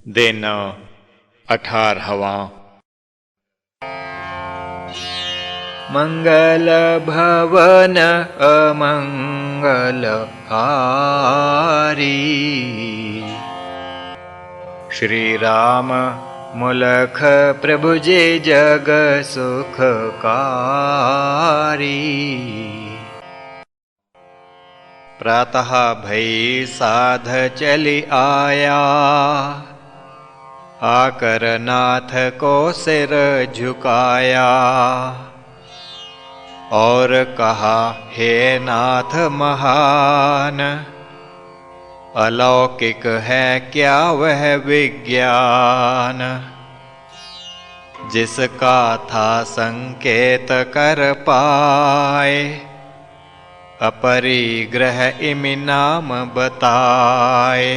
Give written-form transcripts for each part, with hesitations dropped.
दिन 18वां। मंगल भवन अमंगल हारी, श्री राम मुलख प्रभु जे जग सुखकारी। प्रातः भई साध चली आया, आकर नाथ को सिर झुकाया। और कहा हे नाथ महान, अलौकिक है क्या वह विज्ञान, जिसका था संकेत कर पाए, अपरिग्रह इमि नाम बताए।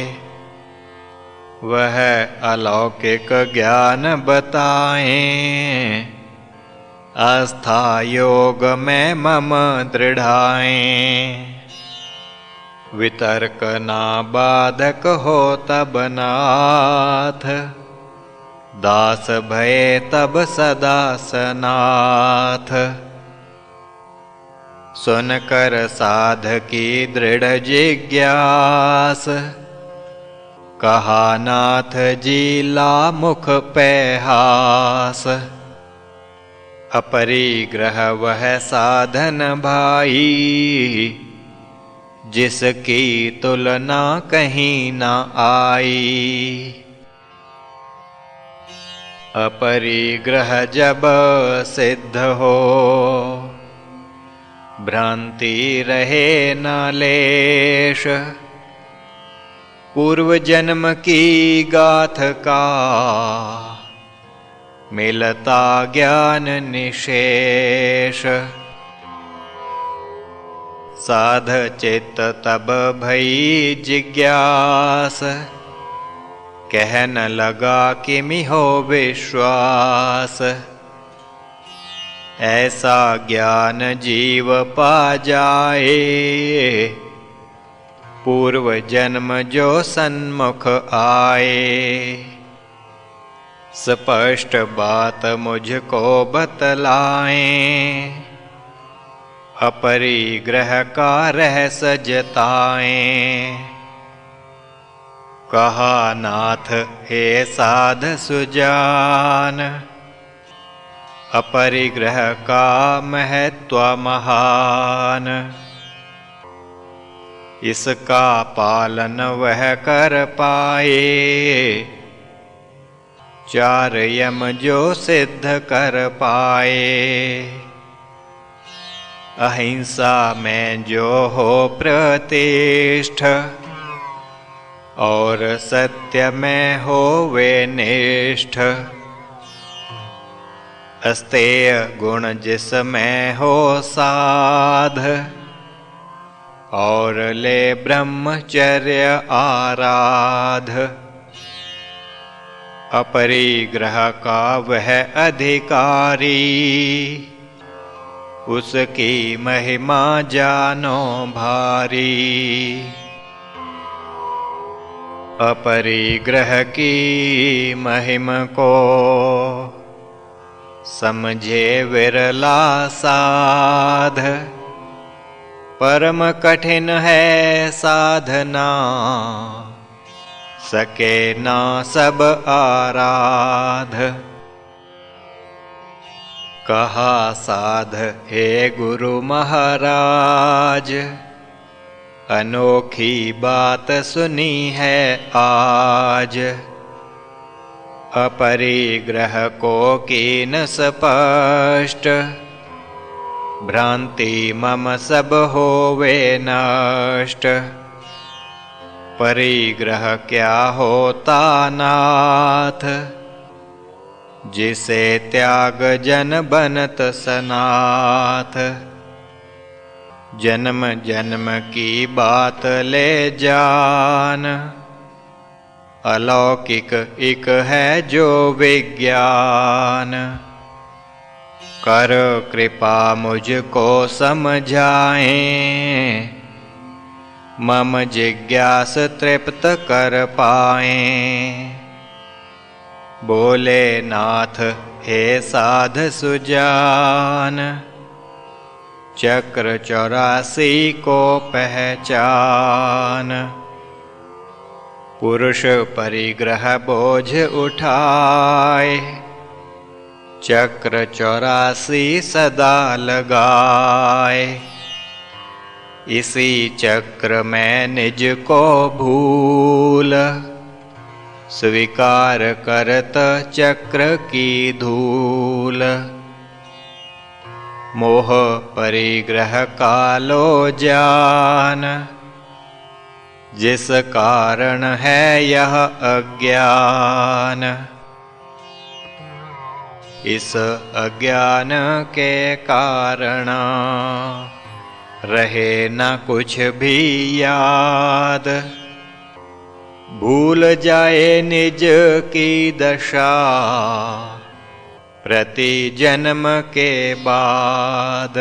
वह अलौकिक ज्ञान बताएं, आस्था योग में मम दृढ़ाएं। वितर्क ना बाधक हो तब नाथ, दास भये तब सदा सनाथ। सुनकर साध की दृढ़ जिज्ञास, कहा नाथ जी ला मुख पे हास। अपरिग्रह वह साधन भाई, जिसकी तुलना कहीं न आई। अपरिग्रह जब सिद्ध हो, भ्रांति रहे न लेश। पूर्व जन्म की गाथ का, मिलता ज्ञान निशेष। साध चित्त तब भई जिज्ञास, कहन लगा किमि हो विश्वास। ऐसा ज्ञान जीव पा जाए, पूर्व जन्म जो सन्मुख आए। स्पष्ट बात मुझको बतलाएं, अपरिग्रह का रहस्य जताएं। कहा नाथ हे साध सुजान, अपरिग्रह का महत्व महान। इसका पालन वह कर पाए, चार यम जो सिद्ध कर पाए। अहिंसा में जो हो प्रतिष्ठ, और सत्य में हो वे निष्ठ। अस्तेय गुण जिसमें हो साध, और ले ब्रह्मचर्य आराध। अपरिग्रह का वह अधिकारी, उसकी महिमा जानो भारी। अपरिग्रह की महिमा को, समझे विरला साध। परम कठिन है साधना, सके ना सब आराध। कहा साध हे गुरु महाराज, अनोखी बात सुनी है आज। अपरिग्रह को कीन स्पष्ट, भ्रांति मम सब होवे नष्ट। परिग्रह क्या होता नाथ, जिसे त्याग जन बनत सनाथ। जन्म जन्म की बात ले जान, अलौकिक एक है जो विज्ञान। कर कृपा मुझको समझाएं, मम जिज्ञास तृप्त कर पाएं। बोले नाथ हे साध सुजान, चक्र 84 को पहचान। पुरुष परिग्रह बोझ उठाए, चक्र 84 सदा लगाए। इसी चक्र में निज को भूल, स्वीकार करत चक्र की धूल। मोह परिग्रह कालो जान, जिस कारण है यह अज्ञान। इस अज्ञान के कारण रहे न कुछ भी याद, भूल जाए निज की दशा प्रति जन्म के बाद।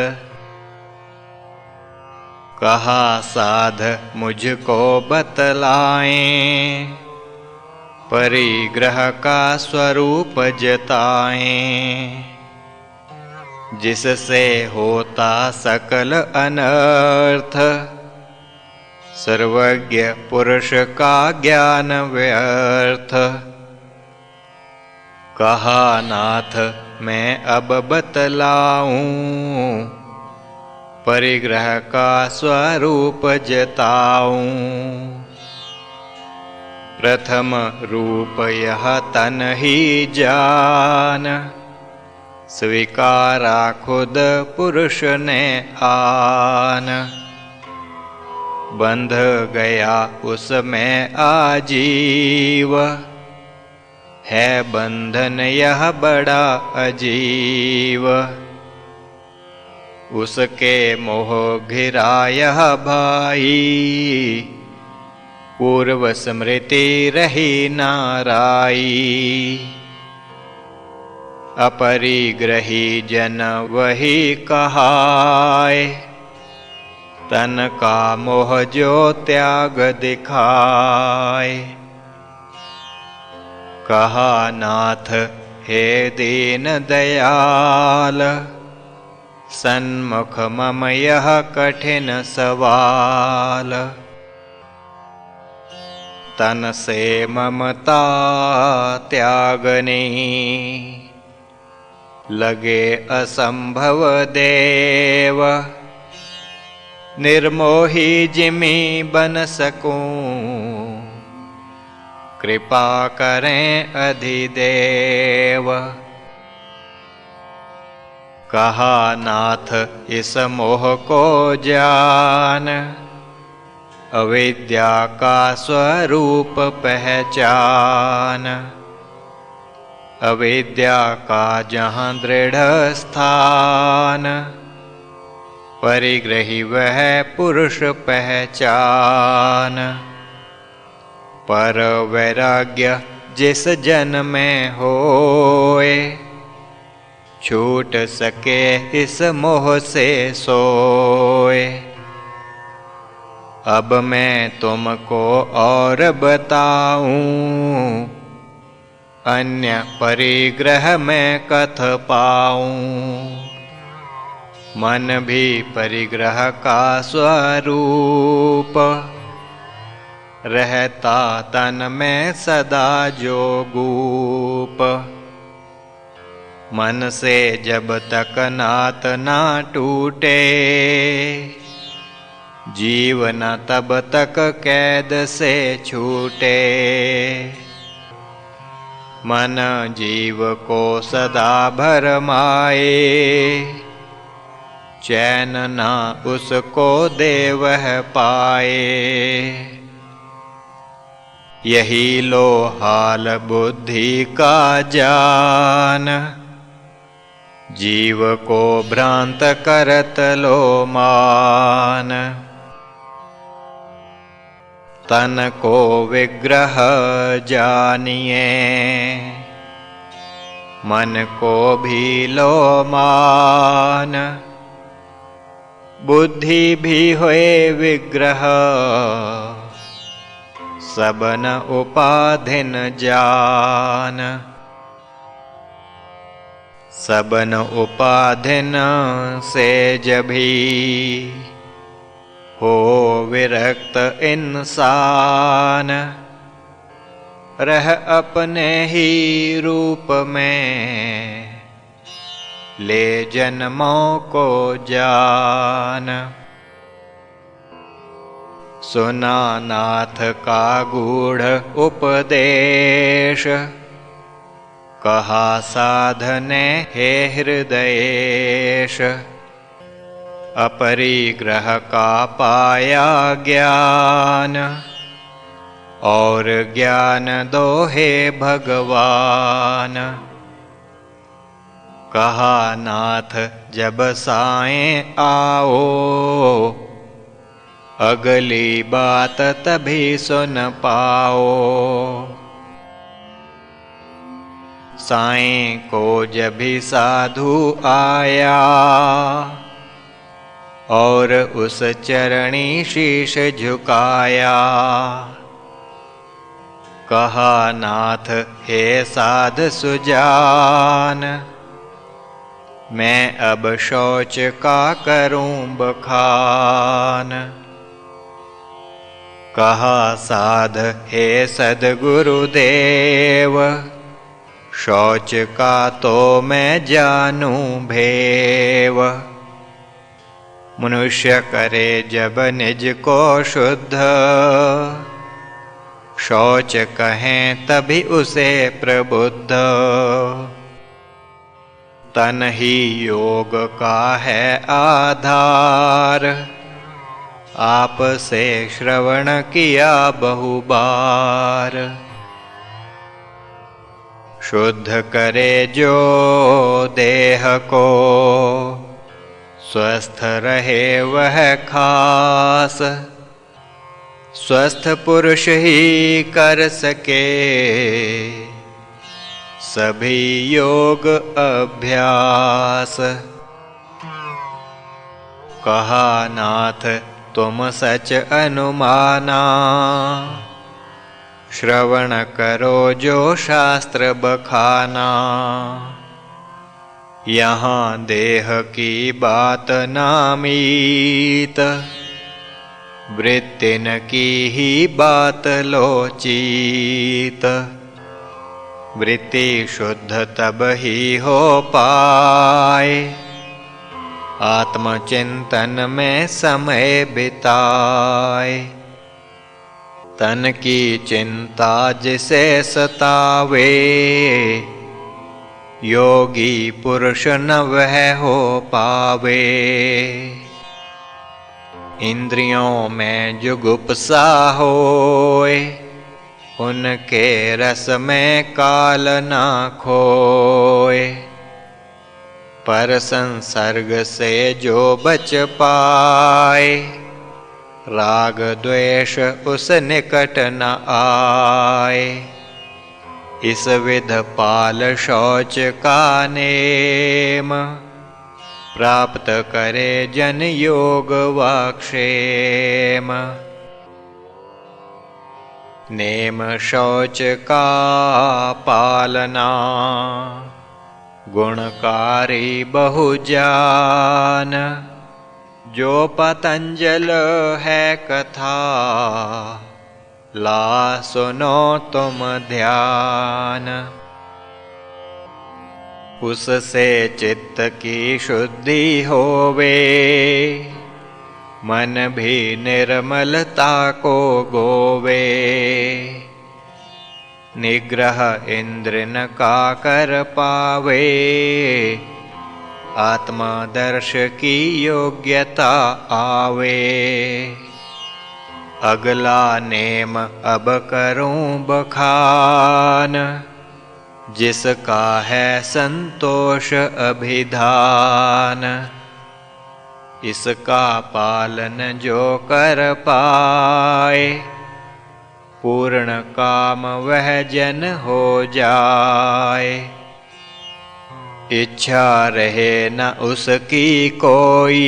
कहा साध मुझको बतलाएं, परिग्रह का स्वरूप जताएं। जिससे होता सकल अनर्थ, सर्वज्ञ पुरुष का ज्ञान व्यर्थ। कहा नाथ मैं अब बतलाऊं, परिग्रह का स्वरूप जताऊं। प्रथम रूप यह तन ही जान, स्वीकारा खुद पुरुष ने आन। बंध गया उसमें आजीव, है बंधन यह बड़ा अजीव। उसके मोह घिरा यह भाई, पूर्व स्मृति रही नाराई। अपरिग्रही जन वही कहाय, तन का मोह जो त्याग दिखाए। कहा नाथ हे दीन दयाल, सन्मुख मम यह कठिन सवाल। तन से ममता त्यागनी, लगे असंभव देव। निर्मोही जिमि बन सकूं, कृपा करें अधिदेव। कहा नाथ इस मोह को जान, अविद्या का स्वरूप पहचान। अविद्या का जहाँ दृढ़ स्थान, परिग्रही वह पुरुष पहचान। पर वैराग्य जिस जन में होए, छूट सके इस मोह से सोए। अब मैं तुमको और बताऊं, अन्य परिग्रह में कथ पाऊं। मन भी परिग्रह का स्वरूप, रहता तन में सदा जो गूप। मन से जब तक नात ना टूटे, जीवन तब तक कैद से छूटे। मन जीव को सदा भरमाए, चैन ना उसको दे वह पाए। यही लो हाल बुद्धि का जान, जीव को भ्रांत करत लो मान। तन को विग्रह जानिए, मन को भी लो मान। बुद्धि भी होए विग्रह, सबन उपाधिन जान। सबन उपाधिन सेज भी, हो विरक्त इंसान। रह अपने ही रूप में, ले जन्मों को जान। सुना नाथ का गूढ़ उपदेश, कहा साधने हे हृदयेश। अपरिग्रह का पाया ज्ञान, और ज्ञान दो हे भगवान। कहा नाथ जब साएं आओ, अगली बात तभी सुन पाओ। साईं को जब भी साधु आया, और उस चरणी शीश झुकाया। कहा नाथ हे साध सुजान, मैं अब शौच का करूं बखान। कहा साध हे सद्गुरुदेव, शौच का तो मैं जानूं भेव। मनुष्य करे जब निज को शुद्ध, शौच कहें तभी उसे प्रबुद्ध। तन ही योग का है आधार, आप से श्रवण किया बहु बार। शुद्ध करे जो देह को, स्वस्थ रहे वह खास। स्वस्थ पुरुष ही कर सके, सभी योग अभ्यास। कहा नाथ तुम सच अनुमाना, श्रवण करो जो शास्त्र बखाना। यहाँ देह की बात नामीत, वृत्तिन की ही बात लोचीत। वृत्ति शुद्ध तब ही हो पाए, आत्मचिंतन में समय बिताए। तन की चिंता जिसे सतावे, योगी पुरुष न वह हो पावे। इंद्रियों में जुगुप्सा होए, उनके रस में काल ना खोए। पर संसर्ग से जो बच पाए, राग द्वेष उस निकट न आए। इस विध पाल शौच का नेम, प्राप्त करे जन योग वाक्षेम। नेम शौच का पालना, गुणकारी बहुजान। जो पतंजल है कथा, ला सुनो तुम ध्यान। उससे चित्त की शुद्धि होवे, मन भी निर्मलता को गोवे। निग्रह इंद्र न का कर पावे, आत्मदर्श की योग्यता आवे। अगला नेम अब करूं बखान, जिसका है संतोष अभिधान। इसका पालन जो कर पाए, पूर्ण काम वह जन हो जाए। इच्छा रहे न उसकी कोई,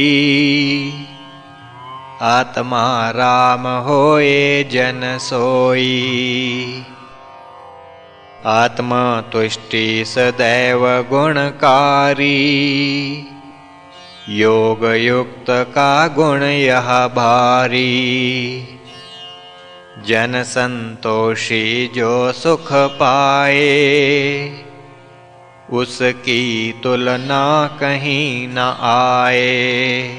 आत्मा राम होए जन सोई। आत्मतुष्टि सदैव गुणकारी, योग युक्त का गुण यह भारी। जन संतोषी जो सुख पाए, उसकी तुलना कहीं न आए।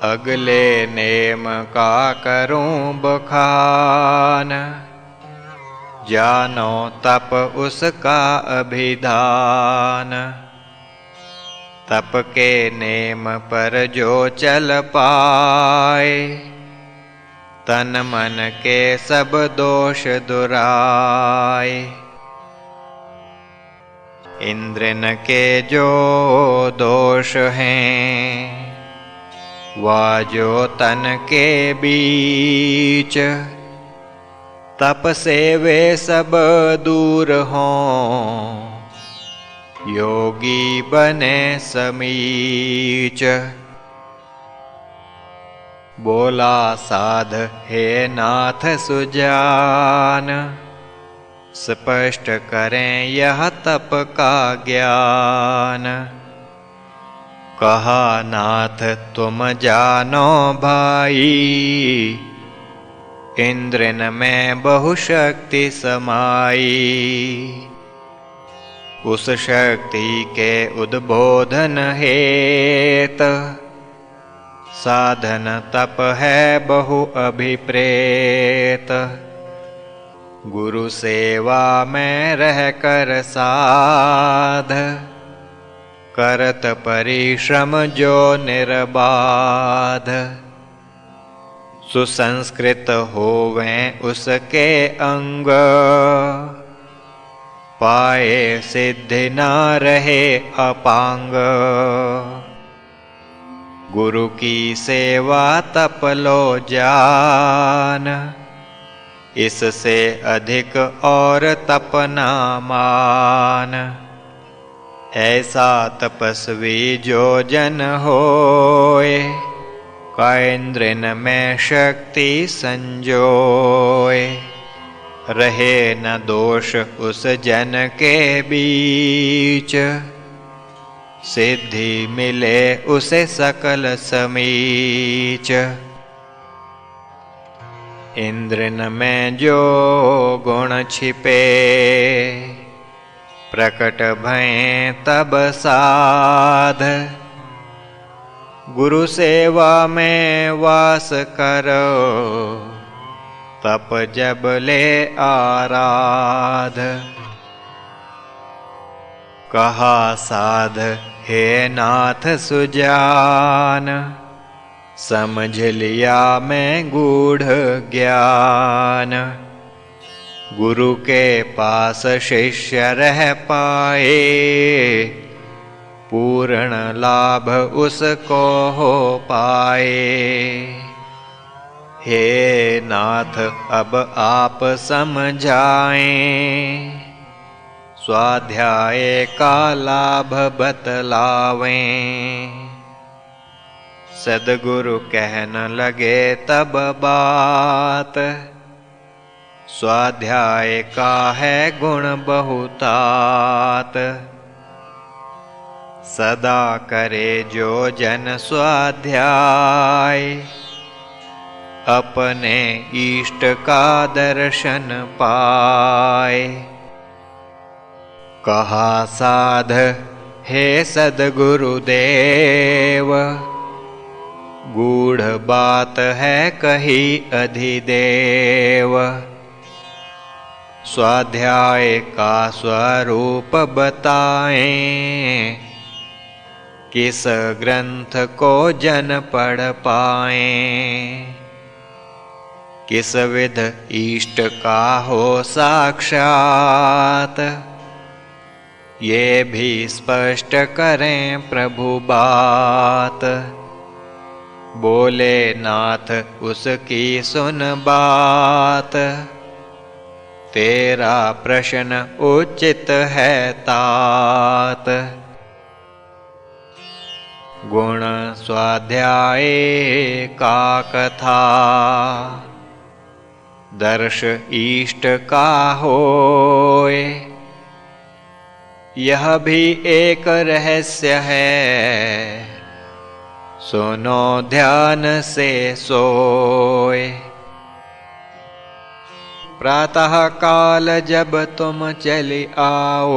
अगले नेम का करूं बखान, जानो तप उसका अभिधान। तप के नेम पर जो चल पाए, तन मन के सब दोष दुराए। इंद्रन के जो दोष हैं, वा जो तन के बीच, तप से वे सब दूर हों, योगी बने समीच। बोला साध हे नाथ सुजान, स्पष्ट करें यह तप का ज्ञान। कहा नाथ तुम जानो भाई, इंद्रन में बहुशक्ति समाई। उस शक्ति के उद्बोधन हेत, साधन तप है बहु अभिप्रेत। गुरु सेवा में रह कर साध, करत परिश्रम जो निर्बाध। सुसंस्कृत होवें उसके अंग, पाए सिद्धि न रहे अपांग। गुरु की सेवा तप लो जान, इससे अधिक और तप न मान। ऐसा तपस्वी जो जन होए, कैंद्रन में शक्ति संजोए। रहे न दोष उस जन के बीच, सिद्धि मिले उसे सकल समीच। इंद्रन में जो गुण छिपे, प्रकट भयें तब साध। गुरु सेवा में वास करो, तप जब ले आराध। कहा साध हे नाथ सुजान, समझ लिया मैं गूढ़ ज्ञान। गुरु के पास शिष्य रह पाए, पूर्ण लाभ उसको हो पाए। हे नाथ अब आप समझाएं, स्वाध्याय का लाभ बतलावें। सद्गुरु कहन लगे तब बात, स्वाध्याय का है गुण बहुतात। सदा करे जो जन स्वाध्याय, अपने इष्ट का दर्शन पाए। कहा साध हे सद्गुरुदेव, गूढ़ बात है कही अधिदेव। स्वाध्याय का स्वरूप बताएं, किस ग्रंथ को जन पढ़ पाएं। किस विध इष्ट का हो साक्षात, ये भी स्पष्ट करें प्रभु बात। बोले नाथ उसकी सुन बात, तेरा प्रश्न उचित है तात। गुण स्वाध्याय का कथा, दर्श इष्ट का होय। यह भी एक रहस्य है, सुनो ध्यान से सोए। प्रातः काल जब तुम चली आओ,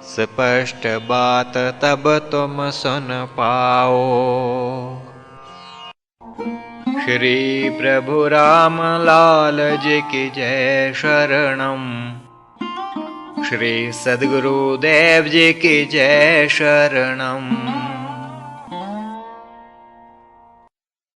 स्पष्ट बात तब तुम सुन पाओ। श्री प्रभु राम लाल जी की जय शरणम। श्री सद्गुरुदेव जी की जय शरणम।